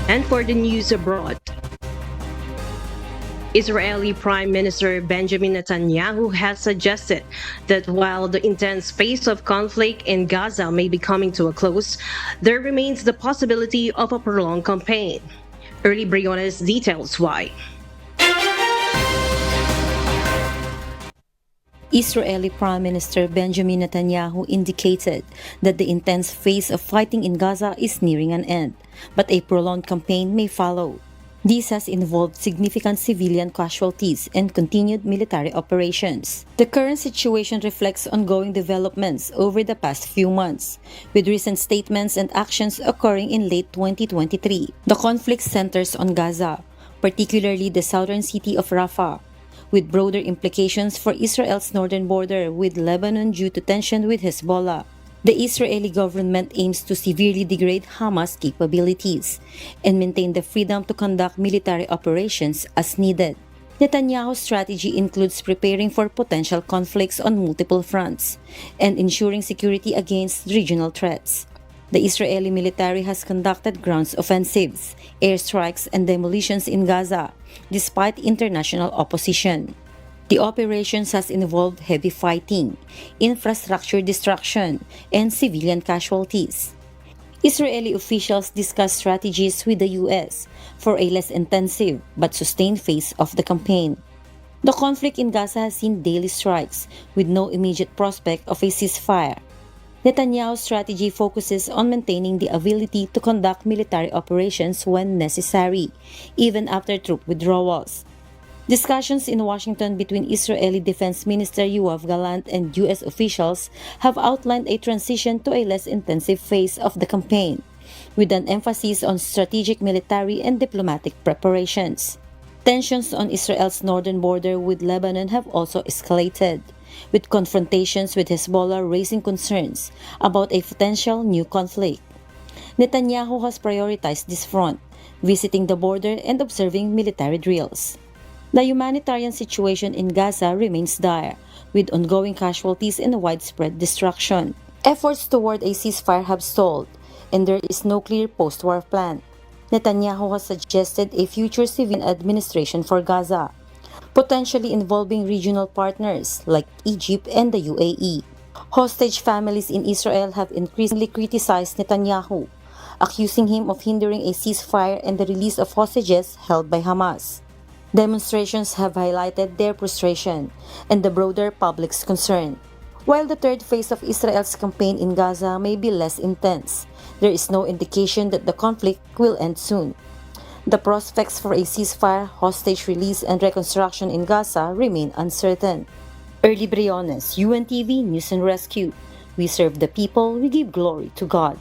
And for the news abroad, Israeli Prime Minister Benjamin Netanyahu has suggested that while the intense phase of conflict in Gaza may be coming to a close, there remains the possibility of a prolonged campaign. Early Briones details why. Israeli Prime Minister Benjamin Netanyahu indicated that the intense phase of fighting in Gaza is nearing an end, but a prolonged campaign may follow. This has involved significant civilian casualties and continued military operations. The current situation reflects ongoing developments over the past few months, with recent statements and actions occurring in late 2023. The conflict centers on Gaza, particularly the southern city of Rafah, with broader implications for Israel's northern border with Lebanon due to tension with Hezbollah. The Israeli government aims to severely degrade Hamas' capabilities and maintain the freedom to conduct military operations as needed. Netanyahu's strategy includes preparing for potential conflicts on multiple fronts and ensuring security against regional threats. The Israeli military has conducted ground offensives, airstrikes, and demolitions in Gaza, despite international opposition. The operations has involved heavy fighting, infrastructure destruction, and civilian casualties. Israeli officials discussed strategies with the U.S. for a less intensive but sustained phase of the campaign. The conflict in Gaza has seen daily strikes with no immediate prospect of a ceasefire. Netanyahu's strategy focuses on maintaining the ability to conduct military operations when necessary, even after troop withdrawals. Discussions in Washington between Israeli Defense Minister Yoav Gallant and U.S. officials have outlined a transition to a less intensive phase of the campaign, with an emphasis on strategic military and diplomatic preparations. Tensions on Israel's northern border with Lebanon have also escalated, with confrontations with Hezbollah raising concerns about a potential new conflict. Netanyahu has prioritized this front, visiting the border and observing military drills. The humanitarian situation in Gaza remains dire, with ongoing casualties and widespread destruction. Efforts toward a ceasefire have stalled, and there is no clear post-war plan. Netanyahu has suggested a future civilian administration for Gaza, potentially involving regional partners like Egypt and the UAE. Hostage families in Israel have increasingly criticized Netanyahu, accusing him of hindering a ceasefire and the release of hostages held by Hamas. Demonstrations have highlighted their frustration and the broader public's concern. While the third phase of Israel's campaign in Gaza may be less intense, there is no indication that the conflict will end soon. The prospects for a ceasefire, hostage release, and reconstruction in Gaza remain uncertain. Early Briones, UNTV News and Rescue. We serve the people, we give glory to God.